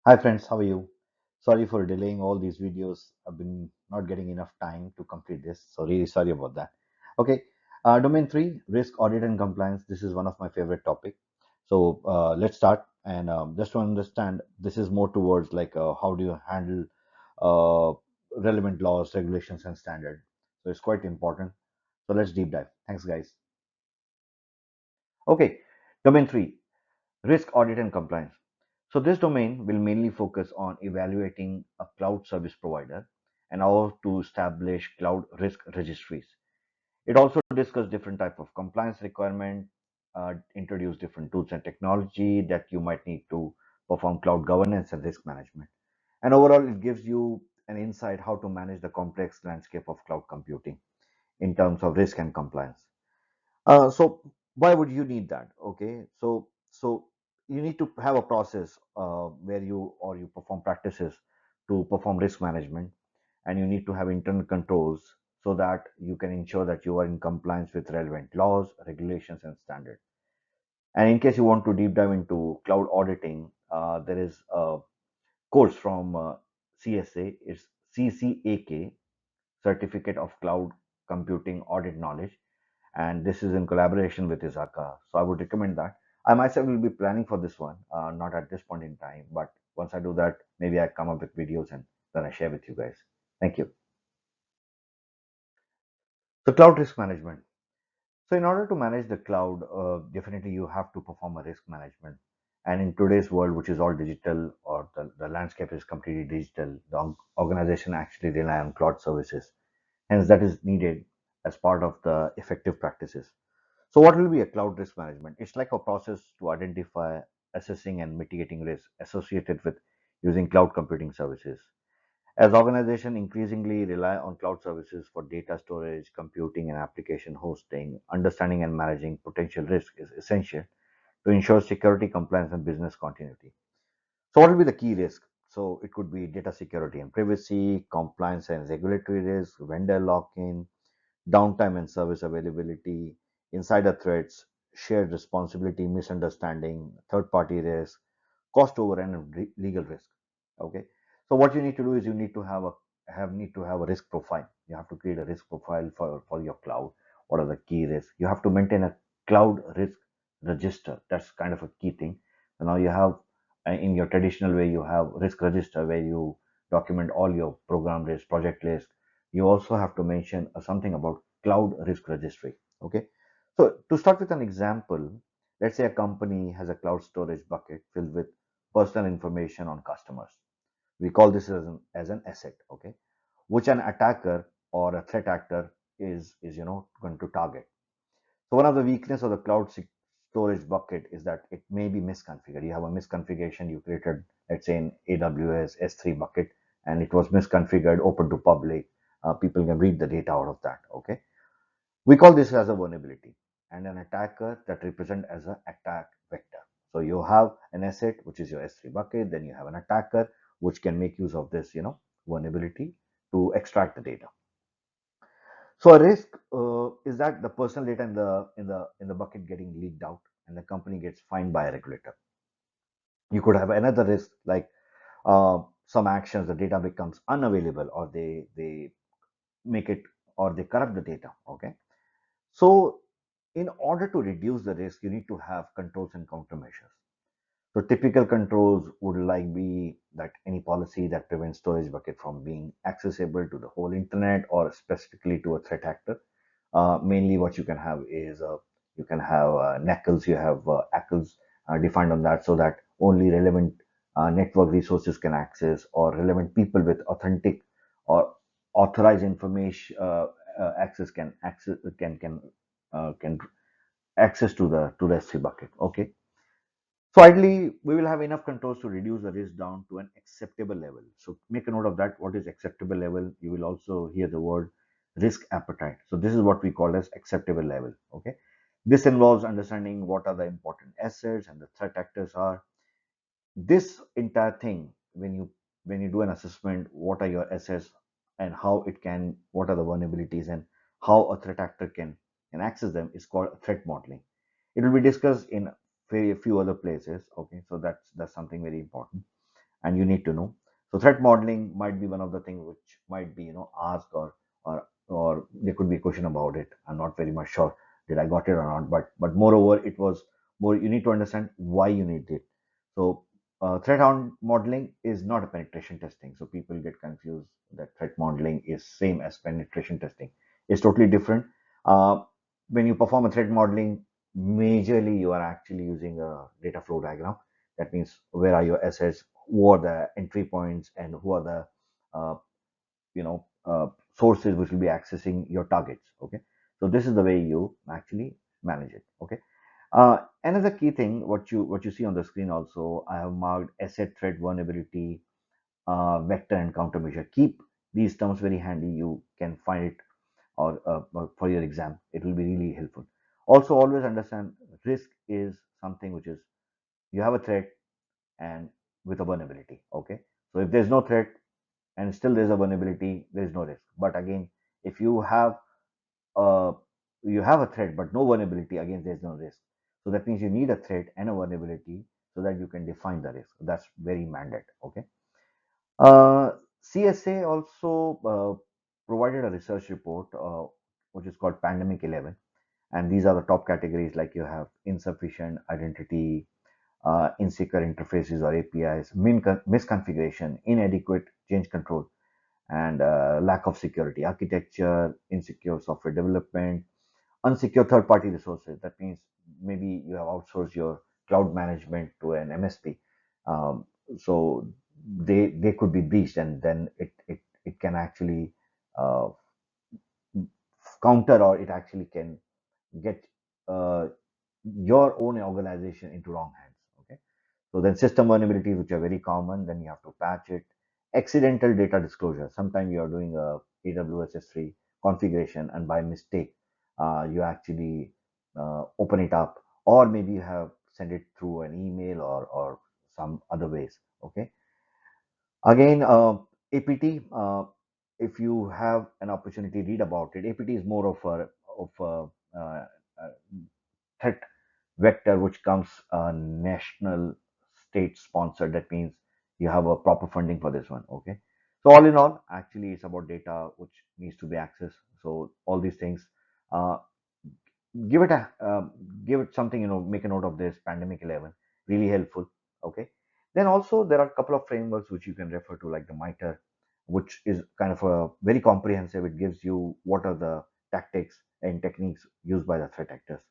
Hi friends, how are you? Sorry for delaying all these videos. I've been not getting enough time to complete this, so really sorry about that. Okay, domain three, risk audit and compliance. This is one of my favorite topic. So let's start. And just to understand, this is more towards like how do you handle uh, relevant laws, regulations, and standard. So it's quite important. So let's deep dive. Thanks, guys. Okay, domain three, risk audit and compliance. So this domain will mainly focus on evaluating a cloud service provider and how to establish cloud risk registries. It also discusses different type of compliance requirement, introduce different tools and technology that you might need to perform cloud governance and risk management. And overall, it gives you an insight how to manage the complex landscape of cloud computing in terms of risk and compliance. So why would you need that? Okay, so you need to have a process where you perform practices to perform risk management, and you need to have internal controls so that you can ensure that you are in compliance with relevant laws, regulations, and standards. And in case you want to deep dive into cloud auditing, there is a course from CSA. It's CCAK, Certificate of Cloud Computing Audit Knowledge, and this is in collaboration with Izaka. So I would recommend that. I myself will be planning for this one, not at this point in time, but once I do that, maybe I come up with videos and then I share with you guys. Thank you. So cloud risk management. So in order to manage the cloud, definitely you have to perform a risk management. And in today's world, which is all digital, or the landscape is completely digital, the organization actually rely on cloud services. Hence, that is needed as part of the effective practices. So, what will be a cloud risk management? It's like a process to identify, assessing, and mitigating risks associated with using cloud computing services. As organizations increasingly rely on cloud services for data storage, computing, and application hosting, understanding and managing potential risk is essential to ensure security, compliance, and business continuity. So, what will be the key risk? So, it could be data security and privacy, compliance and regulatory risk, vendor lock in, downtime and service availability, insider threats, shared responsibility, misunderstanding, third party risk, cost overrun, and legal risk. Okay. So what you need to do is you need to have a risk profile. You have to create a risk profile for your cloud. What are the key risks? You have to maintain a cloud risk register. That's kind of a key thing. So now you have in your traditional way you have risk register where you document all your program risk, project risk. You also have to mention something about cloud risk registry. Okay. So to start with an example, let's say a company has a cloud storage bucket filled with personal information on customers. We call this as an asset, okay, which an attacker or a threat actor is going to target. So one of the weakness of the cloud storage bucket is that it may be misconfigured. You have a misconfiguration you created, let's say in AWS S3 bucket, and it was misconfigured, open to public. People can read the data out of that. Okay, we call this as a vulnerability, and an attacker that represent as an attack vector. So you have an asset which is your S3 bucket, then you have an attacker which can make use of this vulnerability to extract the data. So a risk is that the personal data in the bucket getting leaked out, and the company gets fined by a regulator. You could have another risk like some actions, the data becomes unavailable, or they make it, or they corrupt the data. Okay, so in order to reduce the risk, you need to have controls and countermeasures. So typical controls would like be that any policy that prevents storage bucket from being accessible to the whole internet or specifically to a threat actor. Mainly what you can have is you can have NACLs, you have ACLs defined on that so that only relevant network resources can access, or relevant people with authentic or authorized information access can access to the S3 bucket. Okay, so ideally, we will have enough controls to reduce the risk down to an acceptable level. So make a note of that. What is acceptable level? You will also hear the word risk appetite. So this is what we call as acceptable level. Okay. This involves understanding what are the important assets and the threat actors are. This entire thing, when you do an assessment, what are your assets and how it can, what are the vulnerabilities and how a threat actor can access them is called threat modeling. It will be discussed in a few other places. Okay, so that's something very important. and you need to know. So threat modeling might be one of the things which might be asked, or there could be a question about it. I'm not very much sure did I got it or not, but moreover it was more you need to understand why you need it. So modeling is not a penetration testing. So people get confused that threat modeling is same as penetration testing. It's totally different. Uh, when you perform a threat modeling, majorly you are actually using a data flow diagram. That means where are your assets, who are the entry points, and who are the uh, you know uh, sources which will be accessing your targets. Okay, so this is the way you actually manage it. Okay, another key thing, what you see on the screen also, I have marked asset threat vulnerability, vector and countermeasure. Keep these terms very handy. You can find it, or for your exam, it will be really helpful. Also, always understand risk is something which is you have a threat and with a vulnerability. Okay, so if there's no threat and still there's a vulnerability, there is no risk. But again, if uh, you have a threat but no vulnerability, again there's no risk. So that means you need a threat and a vulnerability so that you can define the risk. That's very mandate. Okay. uh, CSA also provided a research report, which is called pandemic 11, and these are the top categories, like you have insufficient identity, insecure interfaces or APIs, misconfiguration, inadequate change control, and lack of security architecture, insecure software development, unsecure third party resources. That means maybe you have outsourced your cloud management to an MSP. Um, so they could be breached, and then it can actually uh, counter, or it actually can get uh, your own organization into wrong hands. Okay, so then system vulnerabilities, which are very common, then you have to patch it. Accidental data disclosure. Sometimes you are doing a AWS S3 configuration, and by mistake, you actually open it up, or maybe you have sent it through an email, or some other ways. Okay. Again, APT. If you have an opportunity, read about it. APT is more of a threat vector which comes national state sponsored. That means you have a proper funding for this one. Okay, so all in all, actually it's about data which needs to be accessed. So all these things, uh, give it a give it something, make a note of this pandemic 11, really helpful. Okay, then also there are a couple of frameworks which you can refer to, like the MITRE, which is kind of a very comprehensive. It gives you what are the tactics and techniques used by the threat actors.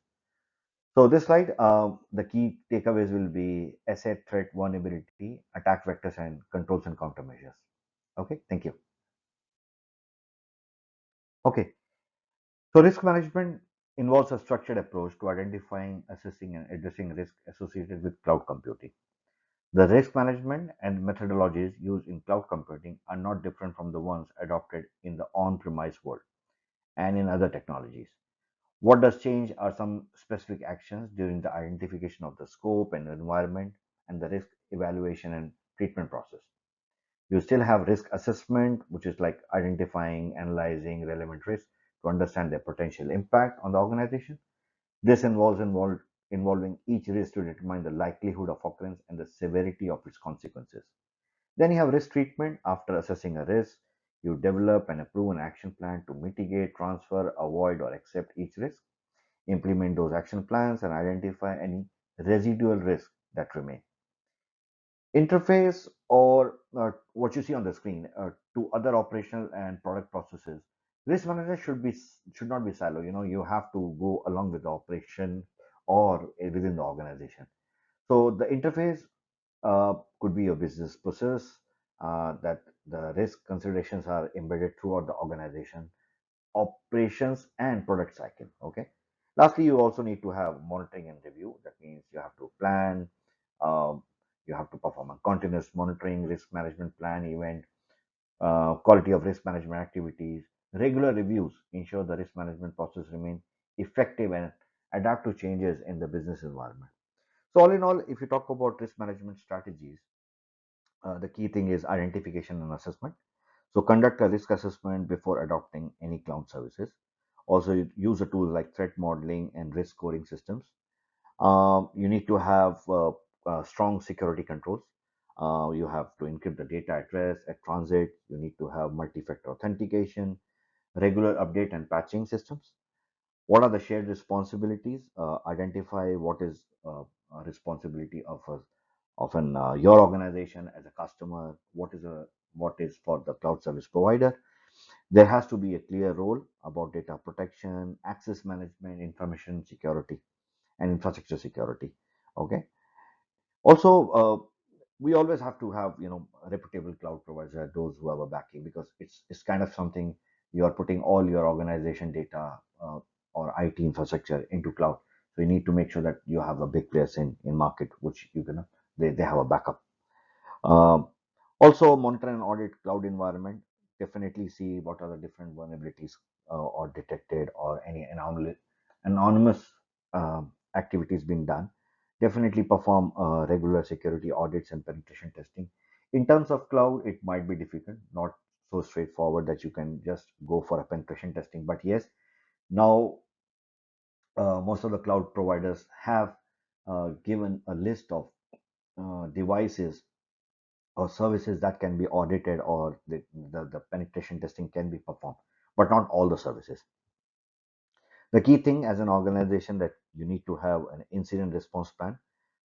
So this slide, the key takeaways will be asset threat vulnerability, attack vectors, and controls and countermeasures. Okay, thank you. Okay, so risk management involves a structured approach to identifying, assessing, and addressing risk associated with cloud computing. The risk management and methodologies used in cloud computing are not different from the ones adopted in the on-premise world and in other technologies. What does change are some specific actions during the identification of the scope and environment and the risk evaluation and treatment process. You still have risk assessment, which is like identifying, analyzing relevant risks to understand their potential impact on the organization. This involving each risk to determine the likelihood of occurrence and the severity of its consequences. Then you have risk treatment. After assessing a risk, you develop and approve an action plan to mitigate, transfer, avoid, or accept each risk. Implement those action plans and identify any residual risks that remain. Interface, or what you see on the screen, to other operational and product processes. Risk management should not be silo. You have to go along with the operation or within the organization. So the interface could be a business process, that the risk considerations are embedded throughout the organization, operations, and product cycle. Okay. Lastly, you also need to have monitoring and review. That means you have to plan, um, you have to perform a continuous monitoring, risk management plan, event, quality of risk management activities. Regular reviews ensure the risk management process remain effective and adapt to changes in the business environment. So, all in all, if you talk about risk management strategies, the key thing is identification and assessment. So conduct a risk assessment before adopting any cloud services. Also, use a tool like threat modeling and risk scoring systems. You need to have strong security controls. You have to encrypt the data at rest, at transit. You need to have multi-factor authentication, regular update and patching systems. What are the shared responsibilities? Identify what is a responsibility of your organization as a customer. What is for the cloud service provider? There has to be a clear role about data protection, access management, information security, and infrastructure security. Okay. Also, we always have to have reputable cloud providers, those who have a backing, because it's kind of something you are putting all your organization data or IT infrastructure into cloud. So you need to make sure that you have a big players in market, which you can they have a backup. Um, Also, monitor and audit cloud environment. Definitely see what are the different vulnerabilities or detected, or any anonymous activities being done. Definitely perform regular security audits and penetration testing. In terms of cloud, it might be difficult, not so straightforward that you can just go for a penetration testing. But yes, now most of the cloud providers have given a list of devices or services that can be audited, or the penetration testing can be performed, but not all the services. The key thing as an organization that you need to have an incident response plan.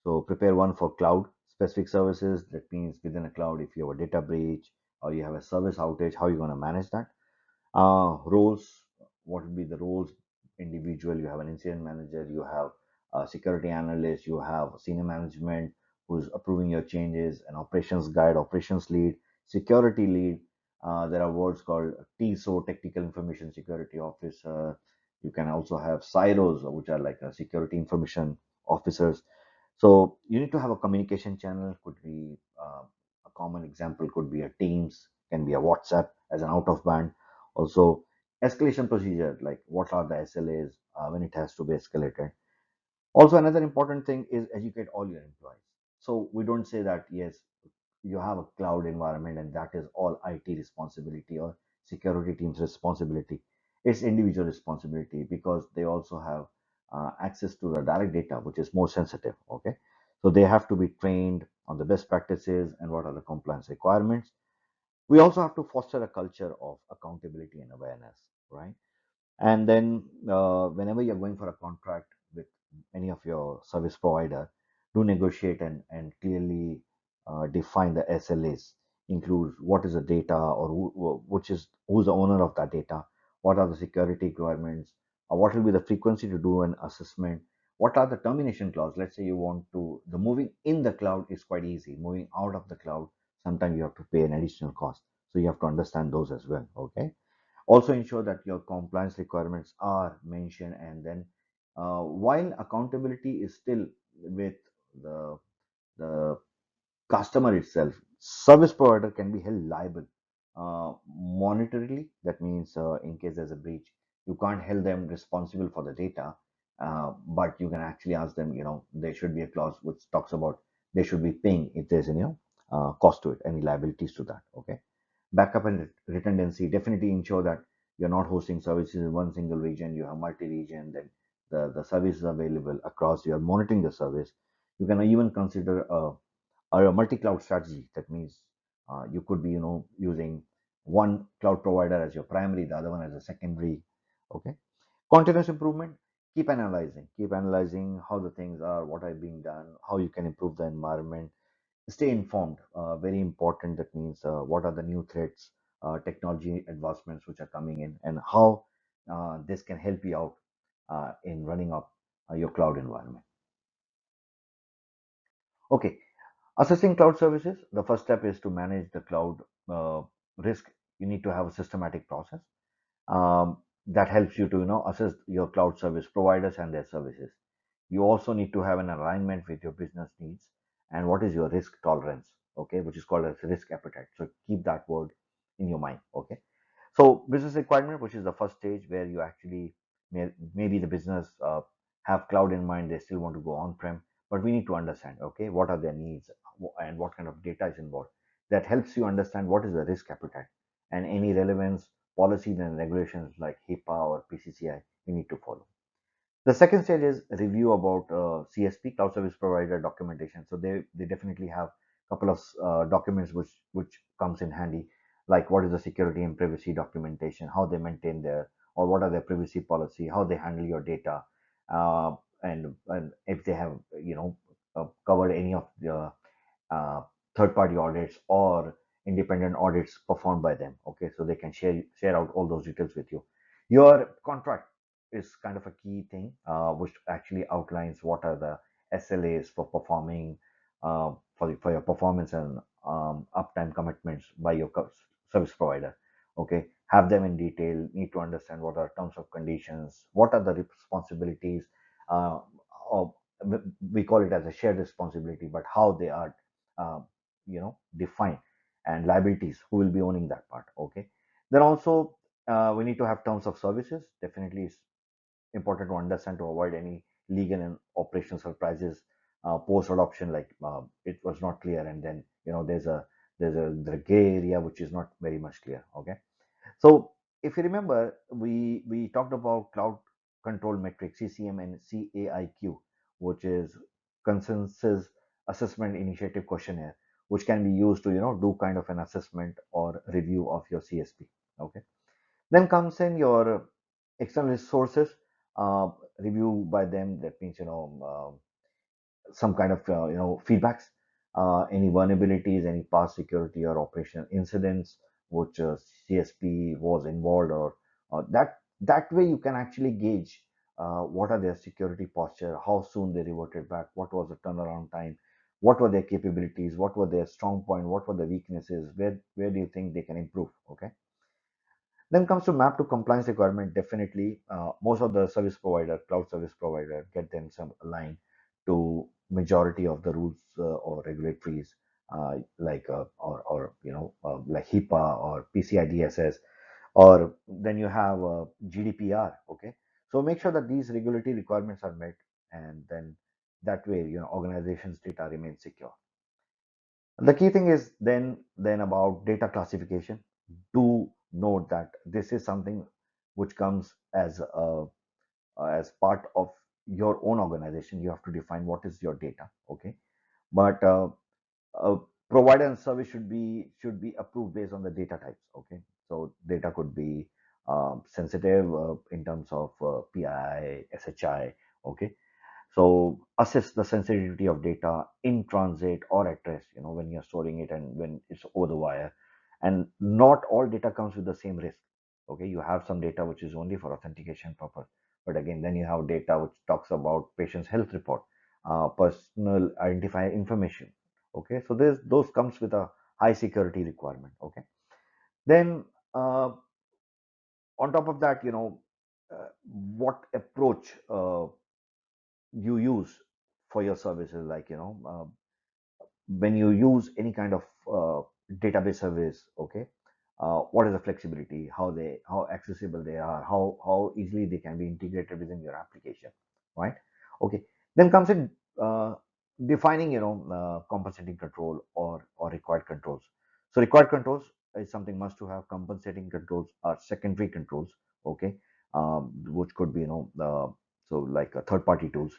So prepare one for cloud specific services. That means within a cloud, if you have a data breach or you have a service outage, how are you going to manage that? Roles, what would be the roles? Individual, you have an incident manager, you have a security analyst, you have senior management who's approving your changes, an operations guide, operations lead, security lead. There are words called TSO, technical information security officer. You can also have siros, which are like security information officers. So you need to have a communication channel. Could be a common example could be a Teams, can be a WhatsApp as an out of band. Also, escalation procedure, like what are the SLAs when it has to be escalated. Also, another important thing is educate all your employees. So we don't say that yes, you have a cloud environment and that is all IT responsibility or security team's responsibility. It's individual responsibility, because they also have access to the direct data, which is more sensitive. Okay, so they have to be trained on the best practices and what are the compliance requirements. We also have to foster a culture of accountability and awareness, right? And then whenever you're going for a contract with any of your service provider, do negotiate and clearly define the SLAs. Include what is the data, or who's the owner of that data, what are the security requirements, or what will be the frequency to do an assessment, what are the termination clause. Let's say you want to, the moving in the cloud is quite easy. Moving out of the cloud, sometimes you have to pay an additional cost. So you have to understand those as well. Okay. Also ensure that your compliance requirements are mentioned, and then while accountability is still with the the customer itself, service provider can be held liable monetarily. That means in case there's a breach, you can't hold them responsible for the data, but you can actually ask them, there should be a clause which talks about they should be paying if there's any cost to it, any liabilities to that. Okay. Backup and redundancy, definitely ensure that you're not hosting services in one single region, you have multi-region, then the service is available across, you're monitoring the service. You can even consider a multi-cloud strategy. That means you could be using one cloud provider as your primary, the other one as a secondary. Okay. Continuous improvement, keep analyzing how the things are, what are being done, how you can improve the environment. Stay informed, very important. That means what are the new threats, technology advancements which are coming in, and how this can help you out in running up your cloud environment. Okay. Assessing cloud services, the first step is to manage the cloud risk. You need to have a systematic process that helps you to assess your cloud service providers and their services. You also need to have an alignment with your business needs and what is your risk tolerance, okay, which is called as risk appetite. So keep that word in your mind. Okay. So business requirement, which is the first stage where you actually maybe the business have cloud in mind, they still want to go on-prem, but we need to understand, okay, what are their needs and what kind of data is involved. That helps you understand what is the risk appetite and any relevance policies and regulations like HIPAA or PCCI you need to follow. The second stage is review about CSP, cloud service provider documentation. So they definitely have couple of documents which comes in handy, like what is the security and privacy documentation, how they maintain their, or what are their privacy policy, how they handle your data, uh, and if they have covered any of the uh, third party audits or independent audits performed by them. Okay, so they can share out all those details with you. Your contract is kind of a key thing, which actually outlines what are the SLAs for performing, for your performance and uptime commitments by your service provider. Okay, have them in detail. Need to understand what are terms of conditions, what are the responsibilities. Uh, of, we call it as a shared responsibility, but how they are uh, defined, and liabilities, who will be owning that part. Okay, then also we need to have terms of services. Definitely it's important to understand to avoid any legal and operational surprises post adoption, like it was not clear, and then there's a gray area which is not very much clear. Okay, so if you remember, we talked about cloud control metric, CCM and CAIQ, which is consensus assessment initiative questionnaire, which can be used to do kind of an assessment or review of your CSP. Okay, then comes in your external sources, review by them. That means some kind of feedbacks, any vulnerabilities, any past security or operational incidents which CSP was involved, or that way you can actually gauge what are their security posture, how soon they reverted back, what was the turnaround time, what were their capabilities, what were their strong point, what were the weaknesses, where do you think they can improve. Okay, then comes to map to compliance requirement. Definitely, most of the service provider, cloud service provider, get them some aligned to majority of the rules or regulatories, or like HIPAA or PCI DSS, or then you have GDPR. Okay, so make sure that these regulatory requirements are met, and then that way organizations' data remains secure. The key thing is then about data classification. Do note that this is something which comes as part of your own organization. You have to define what is your data. Okay, but uh, provider and service should be approved based on the data types. Okay, so data could be sensitive in terms of PII, SHI. Okay, so assess the sensitivity of data in transit or at rest, when you're storing it and when it's over the wire. And not all data comes with the same risk. Okay, you have some data which is only for authentication purpose, but again, then you have data which talks about patient's health report, personal identifier information. Okay, so those comes with a high security requirement. Okay, then on top of that, what approach you use for your services, like when you use any kind of database service. Okay, what is the flexibility, how accessible they are, how easily they can be integrated within your application, right? Okay, then comes in defining compensating control or required controls. So required controls is something must to have. Compensating controls are secondary controls. Okay, which could be so like third party tools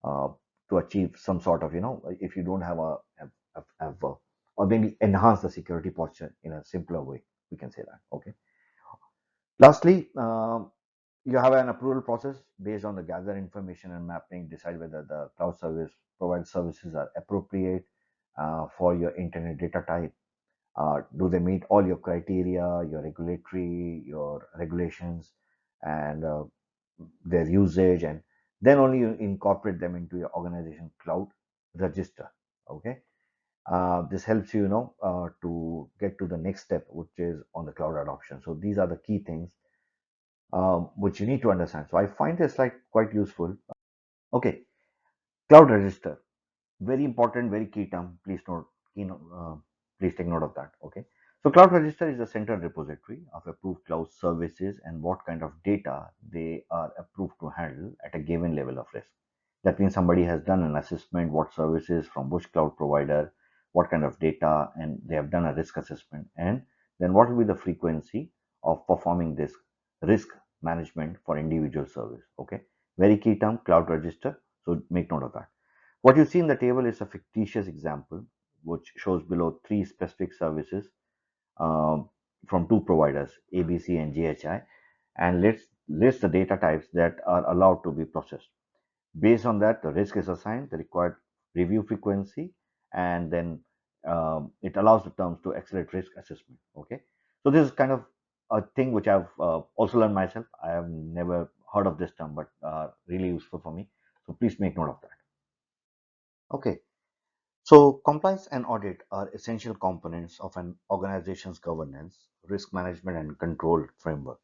uh, to achieve some sort of if you don't have or maybe enhance the security posture in a simpler way, we can say that. Okay, lastly, you have an approval process based on the gathered information and mapping. Decide whether the cloud service provider services are appropriate for your internet data type. Do they meet all your criteria, your regulatory, your regulations, and their usage? And then only you incorporate them into your organization cloud register. Okay, this helps you, to get to the next step, which is on the cloud adoption. So these are the key things which you need to understand. So I find this like quite useful. Okay, cloud register, very important, very key term. Please take note of that. Okay, so cloud register is a central repository of approved cloud services and what kind of data they are approved to handle at a given level of risk. That means somebody has done an assessment, what services from which cloud provider, what kind of data, and they have done a risk assessment, and then what will be the frequency of performing this risk management for individual service. Okay, very key term, cloud register. So make note of that. What you see in the table is a fictitious example. which shows below three specific services um, from two providers, ABC and GHI, and let's list the data types that are allowed to be processed. Based on that, the risk is assigned, the required review frequency, and then it allows the terms to accelerate risk assessment. Okay, so this is kind of a thing which I've also learned myself. I have never heard of this term, but really useful for me. So please make note of that. Okay, so compliance and audit are essential components of an organization's governance, risk management, and control framework.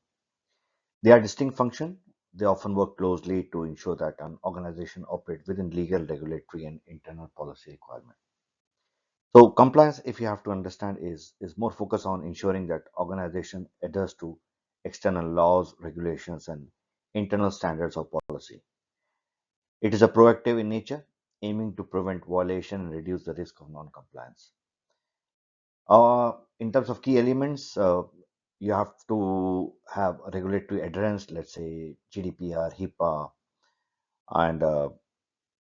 They are distinct functions. They often work closely to ensure that an organization operates within legal, regulatory, and internal policy requirements. So compliance, if you have to understand, is more focused on ensuring that organization adheres to external laws, regulations, and internal standards of policy. It is a proactive in nature, aiming to prevent violation and reduce the risk of non-compliance. In terms of key elements, you have to have a regulatory adherence, let's say GDPR, HIPAA, and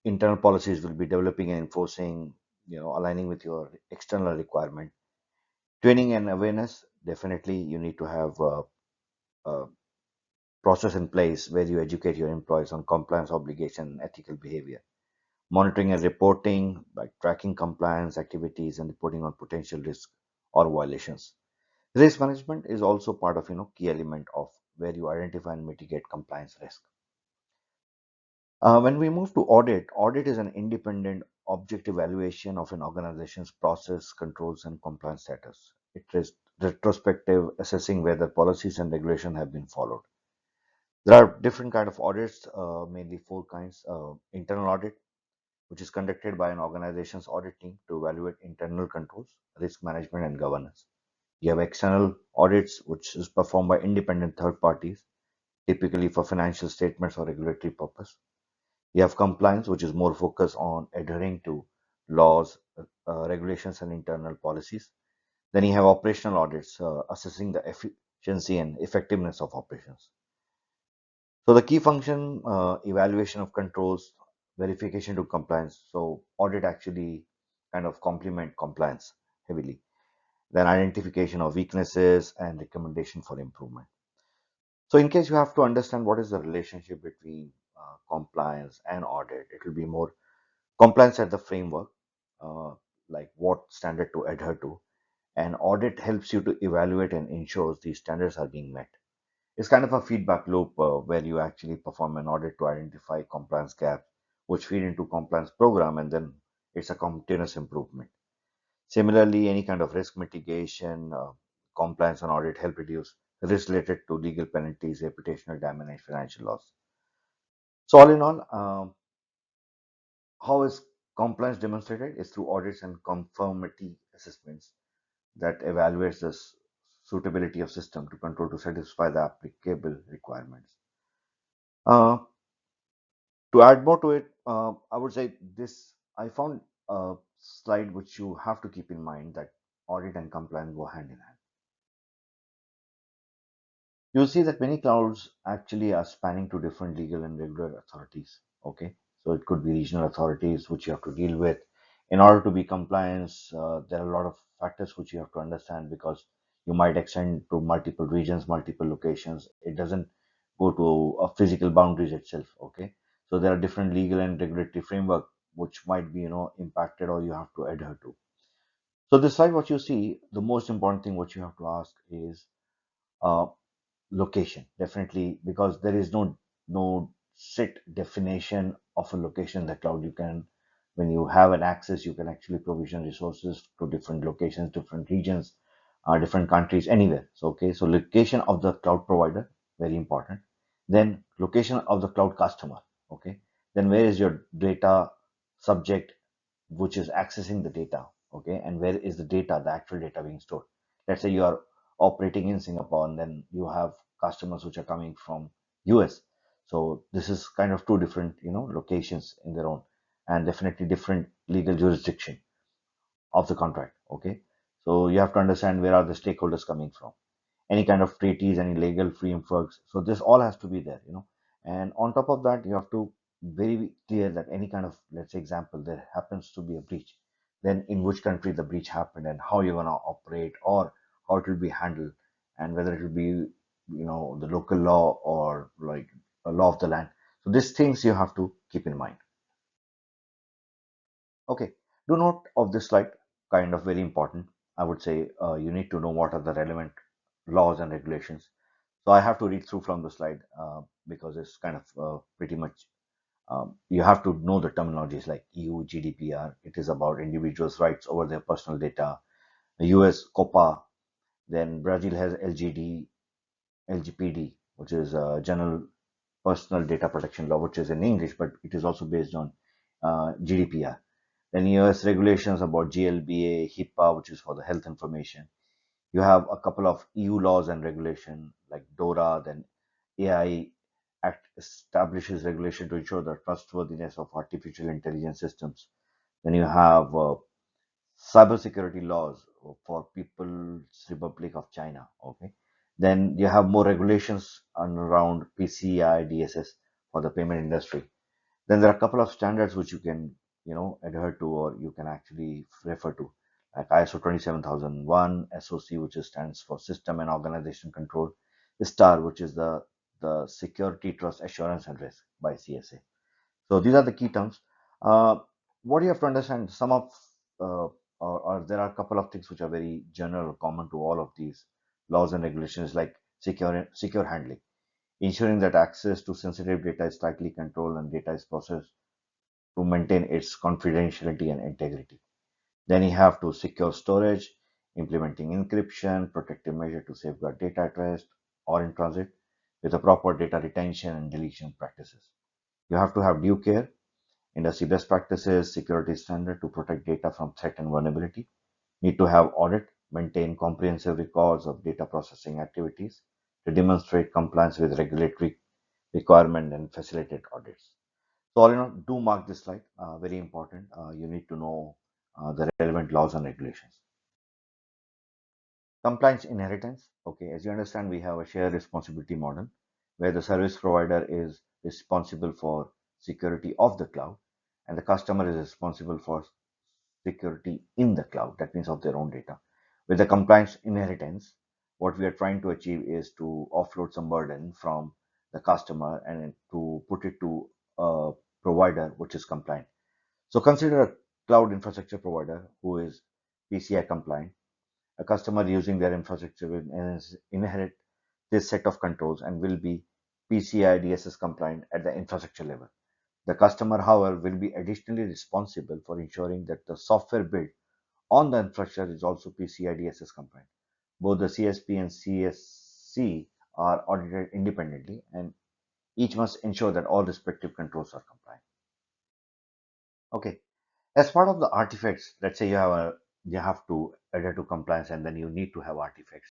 internal policies will be developing and enforcing, aligning with your external requirement. Training and awareness, definitely you need to have a process in place where you educate your employees on compliance obligation and ethical behavior. Monitoring and reporting, like tracking compliance activities and reporting on potential risks or violations. Risk management is also part of key element of where you identify and mitigate compliance risk. When we move to audit, audit is an independent, objective evaluation of an organization's process, controls, and compliance status. It is retrospective, assessing whether policies and regulation have been followed. There are different kind of audits, mainly four kinds. Internal audit, which is conducted by an organization's audit team to evaluate internal controls, risk management, and governance. You have external audits, which is performed by independent third parties, typically for financial statements or regulatory purpose. You have compliance, which is more focused on adhering to laws, regulations, and internal policies. Then you have operational audits, assessing the efficiency and effectiveness of operations. So the key function, evaluation of controls, verification to compliance. So audit actually kind of complement compliance heavily. Then identification of weaknesses and recommendation for improvement. So in case you have to understand what is the relationship between compliance and audit, it will be more compliance at the framework, uh, like what standard to adhere to, and audit helps you to evaluate and ensures these standards are being met. It's kind of a feedback loop where you actually perform an audit to identify compliance gaps, which feed into compliance program, and then it's a continuous improvement. Similarly, any kind of risk mitigation, compliance and audit help reduce risk related to legal penalties, reputational damage, and financial loss. So all in all, how is compliance demonstrated is through audits and conformity assessments that evaluates the suitability of system to control to satisfy the applicable requirements. Uh, to add more to it, I would say this. I found a slide which you have to keep in mind that audit and compliance go hand in hand. You'll see that many clouds actually are spanning to different legal and regular authorities. Okay, so it could be regional authorities which you have to deal with. In order to be compliance, there are a lot of factors which you have to understand because you might extend to multiple regions, multiple locations. It doesn't go to a physical boundaries itself. Okay, so there are different legal and regulatory framework which might be impacted or you have to adhere to. So this slide, what you see, the most important thing what you have to ask is. Uh, Location, definitely, because there is no set definition of a location in the cloud. You can, when you have an access, you can actually provision resources to different locations, different regions, different countries, anywhere. So okay, so location of the cloud provider, very important. Then location of the cloud customer. Okay, then where is your data subject which is accessing the data. Okay, and where is the data, the actual data being stored. Let's say you are operating in Singapore and then you have customers which are coming from US. So this is kind of two different locations in their own, and definitely different legal jurisdiction of the contract. Okay, so you have to understand where are the stakeholders coming from, any kind of treaties, any legal frameworks. So this all has to be there. And on top of that, you have to very clear that any kind of, let's say example, there happens to be a breach. then in which country the breach happened and how you're going to operate or how it will be handled, and whether it will be, the local law or like a law of the land. So these things you have to keep in mind. Okay, do note of this slide, kind of very important. I would say you need to know what are the relevant laws and regulations. So I have to read through from the slide because it's kind of pretty much you have to know the terminologies like EU GDPR. It is about individuals' rights over their personal data. The US COPA, then Brazil has LGPD, which is General Personal Data Protection Law, which is in English, but it is also based on GDPR. Then US regulations about GLBA, HIPAA, which is for the health information. You have a couple of EU laws and regulation like DORA, then AI Act establishes regulation to ensure the trustworthiness of artificial intelligence systems. Then you have cybersecurity laws for People's Republic of China. Okay. Then you have more regulations around PCI DSS for the payment industry. Then there are a couple of standards which you can, adhere to or you can actually refer to, like ISO 27001, SOC, which stands for System and Organization Control, STAR, which is the Security, Trust, Assurance, and Risk by CSA. So these are the key terms. Uh, what you have to understand, some of, or there are a couple of things which are very general, common to all of these laws and regulations, like secure handling, ensuring that access to sensitive data is tightly controlled and data is processed to maintain its confidentiality and integrity. Then you have to secure storage, implementing encryption, protective measure to safeguard data at rest or in transit with a proper data retention and deletion practices. You have to have due care, industry best practices, security standard to protect data from threat and vulnerability. Need to have audit, maintain comprehensive records of data processing activities to demonstrate compliance with regulatory requirement and facilitate audits. So all in all, do mark this slide. Very important. You need to know the relevant laws and regulations. Compliance inheritance. Okay, as you understand, we have a shared responsibility model where the service provider is responsible for security of the cloud and the customer is responsible for security in the cloud. That means of their own data. With the compliance inheritance, what we are trying to achieve is to offload some burden from the customer and to put it to a provider which is compliant. So consider a cloud infrastructure provider who is PCI compliant. A customer using their infrastructure will inherit this set of controls and will be PCI DSS compliant at the infrastructure level. The customer, however, will be additionally responsible for ensuring that the software built on the infrastructure is also PCI DSS compliant. Both the CSP and CSC are audited independently, and each must ensure that all respective controls are compliant. Okay, as part of the artifacts, let's say you have to adhere to compliance, and then you need to have artifacts.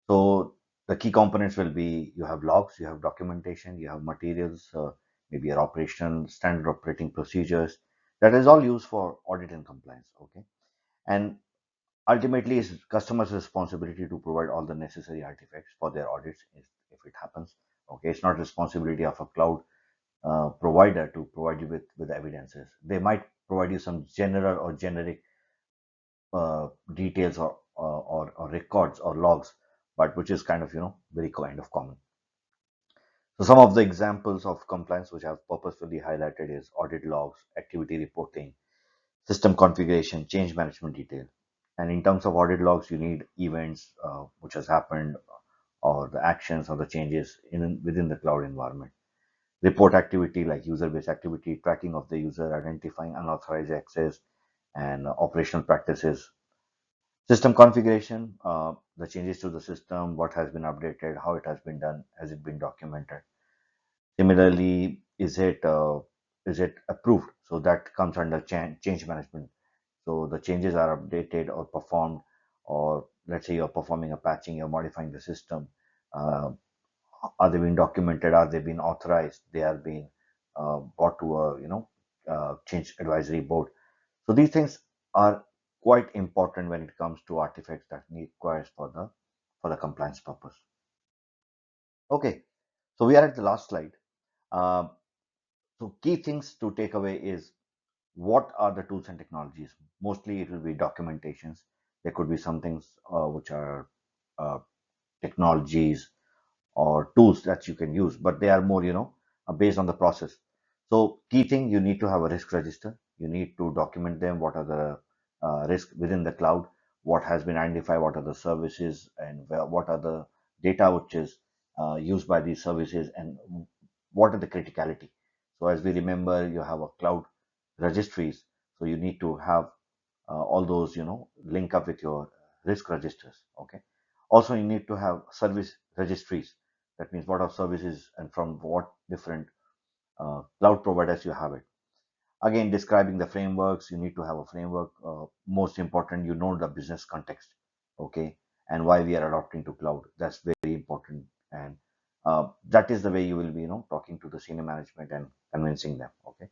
So the key components will be you have logs, you have documentation, you have materials, maybe your operation standard operating procedures. That is all used for audit and compliance. Okay, and ultimately it's customer's responsibility to provide all the necessary artifacts for their audits if it happens. Okay, it's not responsibility of a cloud provider to provide you with evidences. They might provide you some general or generic details or records or logs, but which is kind of very kind of common. So some of the examples of compliance which I've purposefully highlighted is audit logs, activity reporting, system configuration, change management detail. And in terms of audit logs, you need events which has happened or the actions or the changes within the cloud environment. Report activity like user-based activity, tracking of the user, identifying unauthorized access, and operational practices. System configuration, the changes to the system, what has been updated, how it has been done, has it been documented. Similarly, is it approved? So that comes under change management. So the changes are updated or performed, or let's say you're performing a patching, you're modifying the system. Uh, are they being documented? Are they being authorized? They are being brought to a change advisory board. So these things are quite important when it comes to artifacts that need requires for the compliance purpose. Okay, so we are at the last slide. Uh, so key things to take away is what are the tools and technologies? Mostly it will be documentations. There could be some things which are uh, technologies or tools that you can use, but they are more, based on the process. So key thing, you need to have a risk register. You need to document them. What are the risks within the cloud? What has been identified? What are the services and what are the data which is used by these services, and what are the criticality? So as we remember, you have a cloud registries. So you need to have all those, link up with your risk registers. Okay. Also, you need to have service registries. That means what are services and from what different cloud providers you have it. Again, describing the frameworks, you need to have a framework. Most important, you know the business context, okay, and why we are adopting to cloud. That's very important, and that is the way you will be, talking to the senior management and convincing them. Okay.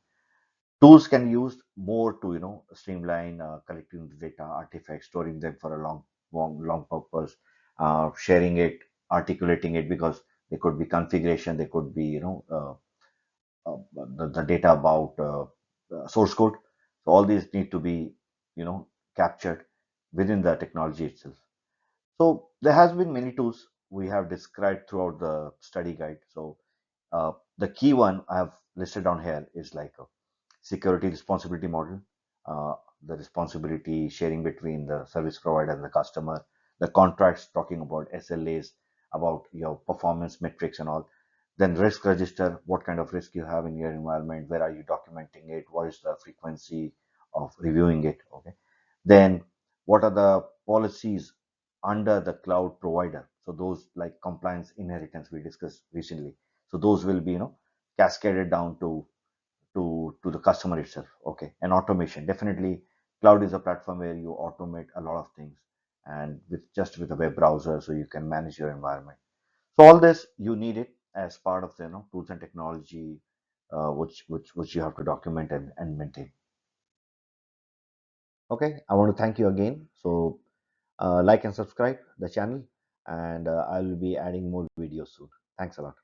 Tools can be used more to, streamline collecting the data, artifacts, storing them for a long purpose, sharing it, articulating it, because there could be configuration, there could be, the data about source code. So all these need to be, captured within the technology itself. So there has been many tools we have described throughout the study guide. So the key one I have listed down here is like a security responsibility model, uh, the responsibility sharing between the service provider and the customer, the contracts talking about SLAs, about your performance metrics and all. Then risk register, what kind of risk you have in your environment, where are you documenting it, what is the frequency of reviewing it, okay. Then what are the policies under the cloud provider? So those like compliance, inheritance we discussed recently. So those will be, cascaded down to the customer itself. Okay. And automation, definitely cloud is a platform where you automate a lot of things, and with a web browser, so you can manage your environment. So all this you need it as part of the, tools and technology, which you have to document and maintain. Okay, I want to thank you again. So like and subscribe the channel, and I will be adding more videos soon. Thanks a lot.